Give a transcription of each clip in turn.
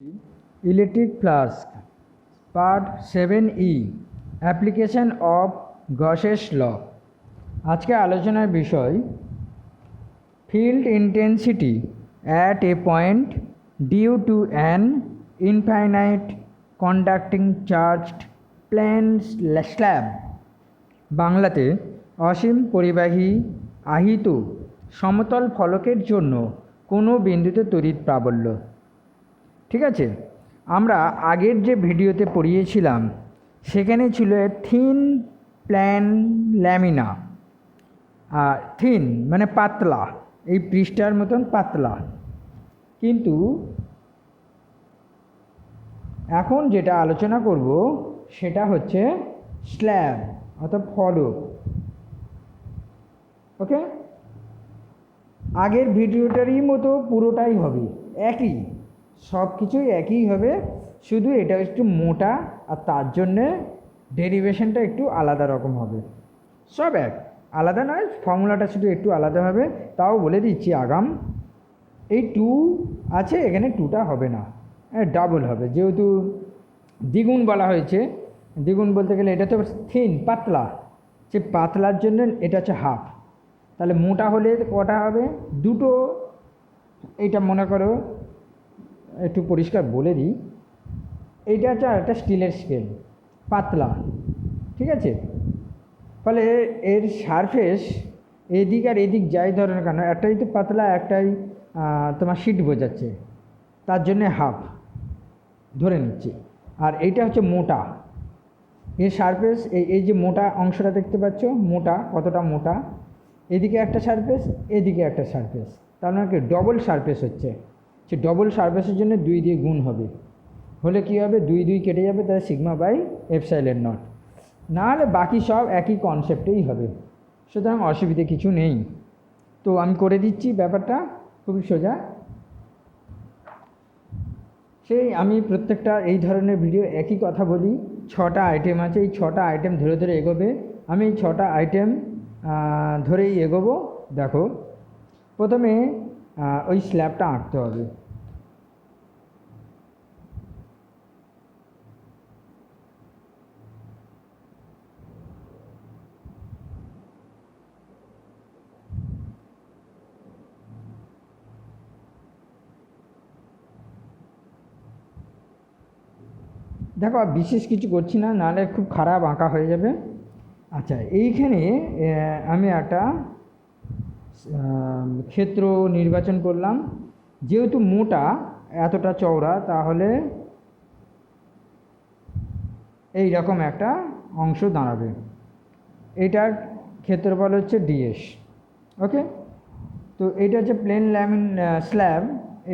Electric flask, Part 7E, Application of Gauss's Law। আজকে আলোচনার বিষয় field intensity at a point due to an infinite conducting charged plane slab। বাংলাতে অসীম পরিবাহী আহিত সমতল ফলকের জন্য কোনো বিন্দুতে তড়িৎ প্রাবল্য। ঠিক আছে, আমরা আগের যে ভিডিওতে পড়িয়েছিলাম সেখানে ছিল থিন প্ল্যান ল্যামিনা। থিন মানে পাতলা, এই পৃষ্ঠার মতন পাতলা। কিন্তু এখন যেটা আলোচনা করব সেটা হচ্ছে স্ল্যাব অর্থাৎ ফলক। ওকে, আগের ভিডিওটারই মতো পুরোটাই হবে একই, সব কিছুই একই হবে, শুধু এটা একটু মোটা আর তার জন্যে ডেরিভেশনটা একটু আলাদা রকম হবে। সব এক, আলাদা নয়, ফর্মুলাটা শুধু একটু আলাদা হবে। তাও বলে দিচ্ছি আগাম, এই 2 আছে, এখানে 2টা হবে না, ডাবল হবে, যেহেতু দ্বিগুণ বলা হয়েছে। দ্বিগুণ বলতে গেলে এটা তো থিন পাতলা, সে পাতলার জন্য এটা হচ্ছে হাফ। তাহলে মোটা হলে কটা হবে? 2টো। এইটা মনে করো, একটু পরিষ্কার বলে দিই, এইটা হচ্ছে একটা স্টিলের স্কেল, পাতলা। ঠিক আছে, ফলে এর সারফেস এদিক আর এদিক যাই ধরনের কেন, একটাই তো পাতলা, একটাই তোমার শিট বোঝাচ্ছে, তার জন্যে হাফ ধরে নিচ্ছি। আর এইটা হচ্ছে মোটা, এর সারফেস এই যে মোটা অংশটা দেখতে পাচ্ছ, মোটা কতটা মোটা, এদিকে একটা সারফেস, এদিকে একটা সারফেস, তার মানে কি ডবল সারফেস হচ্ছে। সে ডবল সারফেসের জন্য 2 দিয়ে গুণ হবে, হলে কী হবে, 2 2 কেটে যাবে, তাহলে সিগমা বাই এপসাইলন নট। না হলে বাকি সব একই কনসেপ্টেই হবে, সুতরাং অসুবিধে কিছু নেই। তো আমি করে দিচ্ছি, ব্যাপারটা খুবই সোজা। সেই আমি প্রত্যেকটা এই ধরনের ভিডিও একই কথা বলি, 6টা আইটেম আছে, এই 6টা আইটেম ধরে ধরে এগোবে। আমি এই 6টা আইটেম ধরেই এগোবো। দেখো, প্রথমে ওই স্ল্যাবটা আঁকতে হবে। দেখো, বিশেষ কিছু করছি না, নাহলে খুব খারাপ আঁকা হয়ে যাবে। আচ্ছা, এইখানে আমি একটা ক্ষেত্র নির্বাচন করলাম। যেহেতু মোটা এতটা চওড়া, তাহলে এই রকম একটা অংশ দাঁড়াবে। এটার ক্ষেত্রফল হচ্ছে ডিএস। ওকে, তো এটা হচ্ছে প্লেন স্ল্যাব।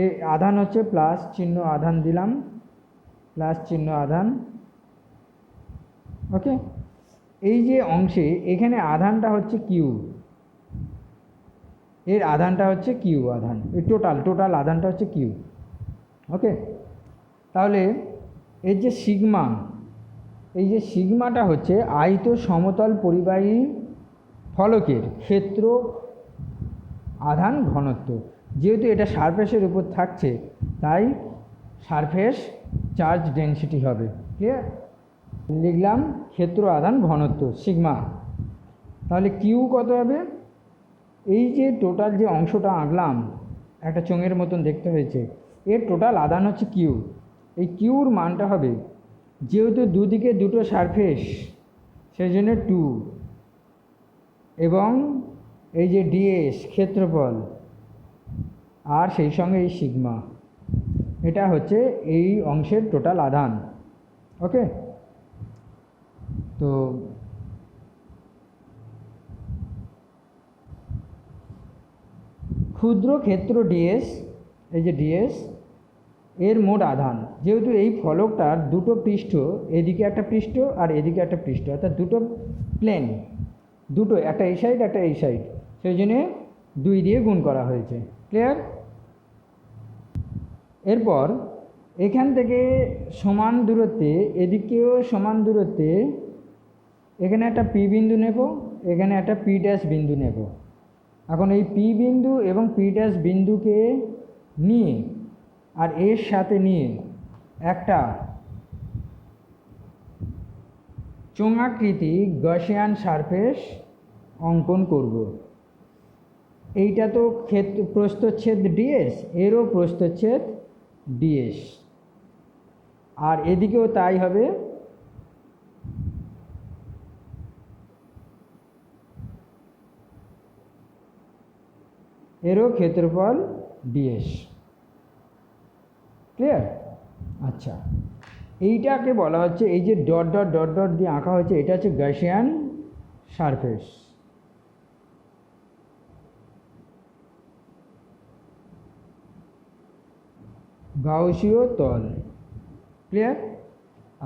এই আধান হচ্ছে প্লাস চিহ্ন আধান দিলাম, প্লাস চিহ্ন আধান। ওকে, এই যে অংশে এখানে আধানটা হচ্ছে কিউ, এর আধানটা হচ্ছে কিউ আধান, এই টোটাল আধানটা হচ্ছে কিউ। ওকে, তাহলে এর যে সিগমা, এই যে সিগমাটা হচ্ছে আহিত সমতল পরিবাহী ফলকের ক্ষেত্র আধান ঘনত্ব। যেহেতু এটা সারফেসের উপর থাকছে, তাই সারফেস চার্জ ডেনসিটি হবে। ক্লিয়ার? লিখলাম ক্ষেত্র আধান ঘনত্ব সিগমা। তাহলে কিউ কত হবে? এই যে টোটাল যে অংশটা আঁকলাম, একটা চোঙের মতন দেখতে হয়েছে, এর টোটাল আধান হচ্ছে কিউ। এই কিউর মানটা হবে, যেহেতু দুদিকে দুটো সারফেস, সেই জন্য 2, এবং এই যে ডিএস ক্ষেত্রফল, আর সেই সঙ্গে এই সিগমা, এটা হচ্ছে এই অংশের টোটাল আধান। ওকে, তো ক্ষুদ্র ক্ষেত্র ডিএস, এই যে ডিএস এর মোট আধান, যেহেতু এই ফলকটার দুটো পৃষ্ঠ, এদিকে একটা পৃষ্ঠ আর এদিকে একটা পৃষ্ঠ, অর্থাৎ দুটো প্লেন, দুটো, একটা এই সাইড একটা এই সাইড, সেই জন্যে 2 দিয়ে গুণ করা হয়েছে। ক্লিয়ার? এরপর এখান থেকে সমান দূরত্বে, এদিকেও সমান দূরত্বে, এখানে একটা পি বিন্দু নেব, এখানে একটা পি ড্যাশ বিন্দু নেব। এখন এই পি বিন্দু এবং পি ড্যাশ বিন্দুকে নিয়ে আর এর সাথে নিয়ে একটা চোঙাকৃতি গসিয়ান সারফেস অঙ্কন করব। এইটা তো প্রস্থচ্ছেদ ডিএস, এরও প্রস্থচ্ছেদ ডিএস, আর এদিকেও তাই হবে। এরও ক্ষেত্রফল ডিএস। ক্লিয়ার? আচ্ছা, এইটাকে বলা হচ্ছে, এই যে ডট ডট ডট ডট দিয়ে আঁকা হয়েছে, এটা হচ্ছে গসিয়ান সারফেস। গাউসীয় তল। ক্লিয়ার?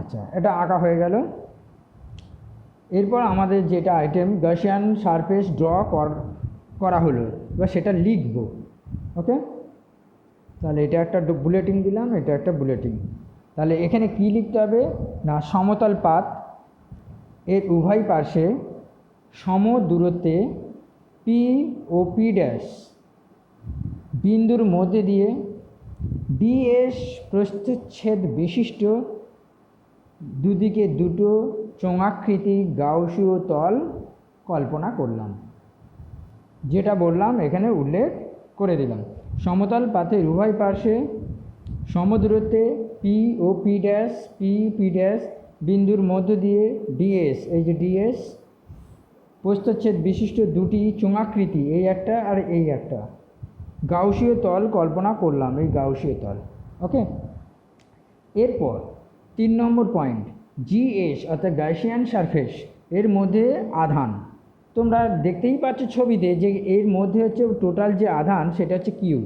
আচ্ছা, এটা আঁকা হয়ে গেল। এরপর আমাদের যেটা আইটেম, গসিয়ান সারফেস ড্র করা হলো, এবার সেটা লিখব। ওকে, তাহলে এটা একটা বুলেটিন দিলাম, এটা একটা বুলেটিন। তাহলে এখানে কি লিখতে হবে না, সমতল পাত এর উভয় পাশে সম দূরত্বে পি ও পি ড্যাশ বিন্দুর মধ্যে দিয়ে ডিএস প্রস্থচ্ছেদ বিশিষ্ট দুদিকে দুটো চোঙাকৃতি গাউসীয় তল কল্পনা করলাম। যেটা বললাম এখানে উল্লেখ করে দিলাম। সমতল পাতের উভয় পাশে সমদূরত্বে পি ও পি ড্যাশ বিন্দুর মধ্য দিয়ে ডিএস, এই যে ডিএস প্রস্থচ্ছেদ বিশিষ্ট দুটি চোঙাকৃতি, এই একটা আর এই একটা, গাউসীয় তল কল্পনা করলাম, এই গাউসীয় তল। ওকে, এরপর 3 নম্বর পয়েন্ট, জিএস অর্থাৎ গাউসিয়ান সারফেস এর মধ্যে আধান। তোমরা দেখতেই পাচ্ছ ছবিতে যে এর মধ্যে হচ্ছে টোটাল যে আধান সেটা হচ্ছে কিউ।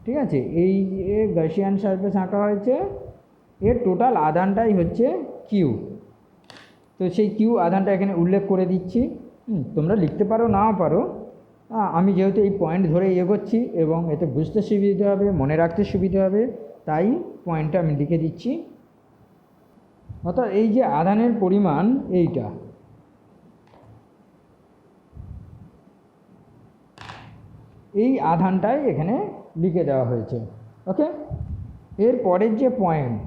ঠিক আছে, এই যে গাউসিয়ান সারফেস আঁকা হয়েছে, এর টোটাল আধানটাই হচ্ছে কিউ। তো সেই কিউ আধানটা এখানে উল্লেখ করে দিচ্ছি। তোমরা লিখতে পারো নাও পারো, আমি যেহেতু এই পয়েন্ট ধরে এগোচ্ছি এবং এতে বুঝতে সুবিধা হবে, মনে রাখতে সুবিধা হবে, তাই পয়েন্টটা আমি লিখে দিচ্ছি। অর্থাৎ এই যে আধানের পরিমাণ, এইটা এই আধানটাই এখানে লিখে দেওয়া হয়েছে। ওকে, এর পরের যে পয়েন্ট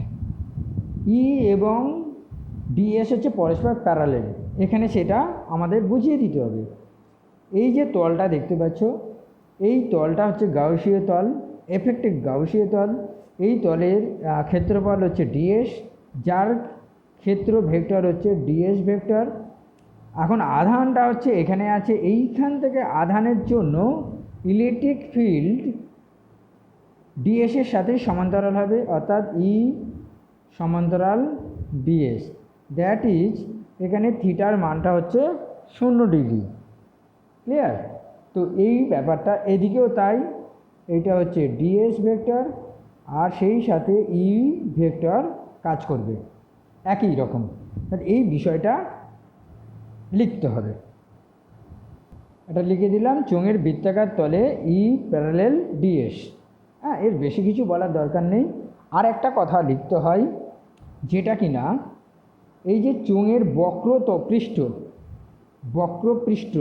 ই এবং ডিএস হচ্ছে পরস্পর প্যারালেল, এখানে সেটা আমাদের বুঝিয়ে দিতে হবে। এই যে তলটা দেখতে পাচ্ছ, এই তলটা হচ্ছে গাউসীয় তল, এফেক্টিভ গাউসীয় তল। এই তলের ক্ষেত্রফল হচ্ছে ডিএস, যার ক্ষেত্র ভেক্টর হচ্ছে ডিএস ভেক্টর। এখন আধানটা হচ্ছে এখানে আছে, এইখান থেকে আধানের জন্য ইলেকট্রিক ফিল্ড ডিএসের সাথে সমান্তরাল হবে, অর্থাৎ ই সমান্তরাল ডিএস, দ্যাট ইজ এখানে থিটার মানটা হচ্ছে 0 ডিগ্রি। ক্লিয়ার? তো এই ব্যাপারটা এদিকেও তাই, এইটা হচ্ছে ডিএস ভেক্টর আর সেই সাথে ই ভেক্টর কাজ করবে একই রকম। এই বিষয়টা লিখতে হবে। এটা লিখে দিলাম, চোঙের বৃত্তাকার তলে ই প্যারালেল ডিএস। হ্যাঁ, এর বেশি কিছু বলার দরকার নেই। আর একটা কথা লিখতে হয়, যেটা কি না, এই যে চোঙের বক্রপৃষ্ঠ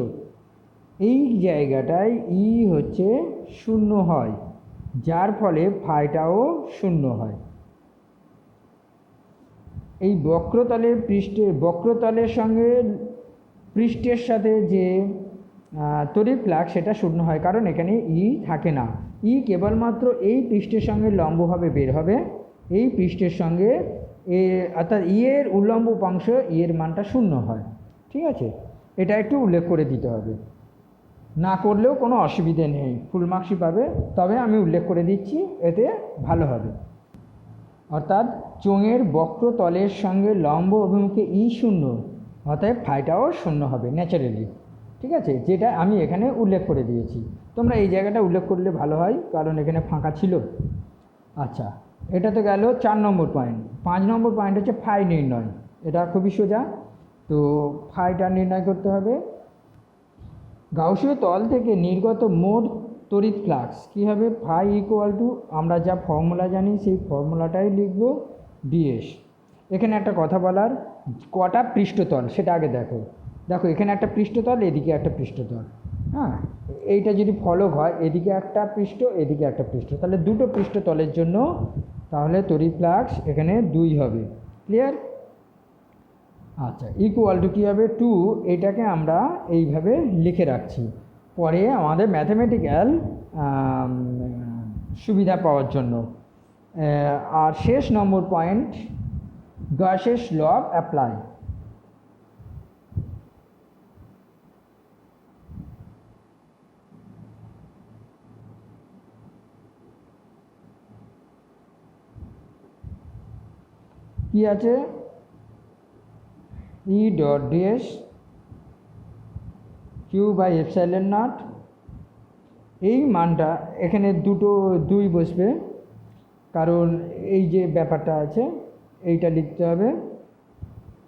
এই জায়গাটায় ই হচ্ছে 0 হয়, যার ফলে ফাইটাও 0 হয়। এই বক্রতলের সঙ্গে পৃষ্ঠের সাথে যে তড়িৎ ফ্লাক্স সেটা 0 হয়, কারণ এখানে ই থাকে না। ই কেবলমাত্র এই পৃষ্ঠের সঙ্গে লম্বভাবে বের হবে, এই পৃষ্ঠের সঙ্গে অর্থাৎ ই এর উল্লম্ব উপাংশ ই এর মানটা 0 হয়। ঠিক আছে, এটা একটু উল্লেখ করে দিতে হবে, না করলেও কোনো অসুবিধে নেই, ফুল মার্কসই পাবে, তবে আমি উল্লেখ করে দিচ্ছি, এতে ভালো হবে। অর্থাৎ চোঙের বক্রতলের সঙ্গে লম্ব অভিমুখে ই 0, অতএব ফাইটাও 0 হবে ন্যাচারালি। ঠিক আছে, যেটা আমি এখানে উল্লেখ করে দিয়েছি। তোমরা এই জায়গাটা উল্লেখ করলে ভালো হয়, কারণ এখানে ফাঁকা ছিল। আচ্ছা, এটা তো গেল 4 নম্বর পয়েন্ট। 5 নম্বর পয়েন্ট হচ্ছে ফাই নির্ণয়। এটা খুবই সোজা, তো ফাইটা নির্ণয় করতে হবে। গাউসীয় তল থেকে নির্গত মোট তড়িৎ ফ্লাক্স কী হবে, ফাই ইকুয়াল টু, আমরা যা ফর্মুলা জানি সেই ফর্মুলাটাই লিখব, ডিএস। এখানে একটা কথা বলার, কটা পৃষ্ঠতল সেটা আগে দেখো। এখানে একটা পৃষ্ঠতল, এদিকে একটা পৃষ্ঠতল। হ্যাঁ, এইটা যদি ফলক হয়, এদিকে একটা পৃষ্ঠ, এদিকে একটা পৃষ্ঠ, তাহলে দুটো পৃষ্ঠতলের জন্য তাহলে তড়িৎ ফ্লাক্স এখানে 2 হবে। ক্লিয়ার? আচ্ছা, ইকুয়াল টু কী হবে 2, এটাকে আমরা এইভাবে লিখে রাখছি পরে আমাদের ম্যাথমেটিক্যাল সুবিধা পাওয়ার জন্য। আর শেষ নম্বর পয়েন্ট, গাউসের ল অ্যাপ্লাই। কি আছে? E dot DS Q by epsilon not, এই মানটা এখানে 2 বসবে, কারণ এই যে ব্যাপারটা আছে এইটা লিখতে হবে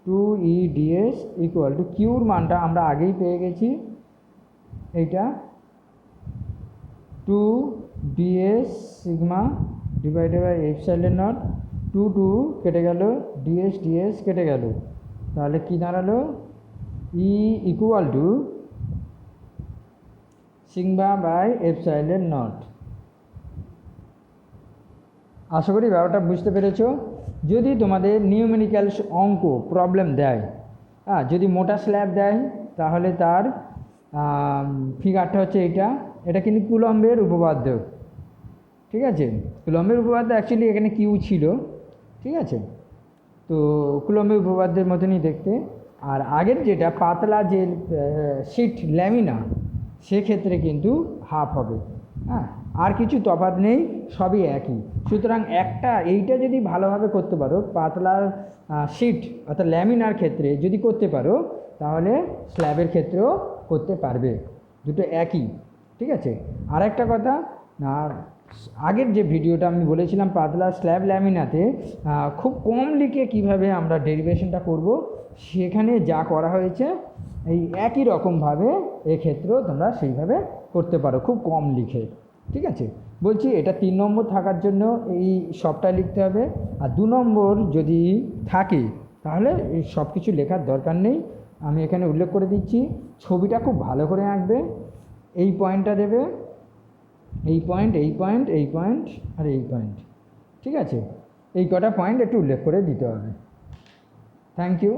2 EDS ইকুয়াল টু কিউর মানটা আমরা আগেই পেয়ে গেছি, এইটা 2 DS sigma divided by epsilon not, 2 কেটে গেল, DS কেটে গেল, তাহলে কি দাঁড়ালো? E equal to sigma by epsilon not. আশা করি ব্যাপারটা বুঝতে পেরেছো। যদি তোমাদের নিউমেরিক্যাল অঙ্ক প্রবলেম দেয়, যদি মোটা স্ল্যাব দেয় তাহলে তার ফিগারটা হচ্ছে এটা কিন্তু কুলম্বের উপপাদ্য, ঠিক আছে? কুলম্বের উপপাদ্য অ্যাকচুয়ালি এখানে কিউ ছিল, ঠিক আছে? তো কুলম্বের উপপাদ্যের মতনই দেখতে। আর আগের যেটা পাতলা যে শিট ল্যামিনা, সেক্ষেত্রে কিন্তু হাফ হবে। আর কিছু তফাৎ নেই, সবই একই। সুতরাং এইটা যদি ভালোভাবে করতে পারো, পাতলা শিট অর্থাৎ ল্যামিনার ক্ষেত্রে যদি করতে পারো, তাহলে স্ল্যাবের ক্ষেত্রেও করতে পারবে, দুটো একই, ঠিক আছে? আর একটা কথা, আগের যে ভিডিওটা আমি বলেছিলাম পাতলা স্ল্যাব ল্যামিনাতে খুব কম লিখে কিভাবে আমরা ডেরিভেশনটা করব, সেখানে যা করা হয়েছে এই একই রকমভাবে এক্ষেত্রেও তোমরা সেইভাবে করতে পারো, খুব কম লিখে, ঠিক আছে? বলছি এটা 3 নম্বর থাকার জন্য এই সবটা লিখতে হবে, আর 2 নম্বর যদি থাকে তাহলে এই সব কিছু লেখার দরকার নেই। আমি এখানে উল্লেখ করে দিচ্ছি, ছবিটা খুব ভালো করে আঁকবে, এই পয়েন্টটা দেবে, এই পয়েন্ট, এই পয়েন্ট, এই পয়েন্ট আর এই পয়েন্ট, ঠিক আছে? এই কটা পয়েন্ট একটু উল্লেখ করে দিতে হবে। Thank you.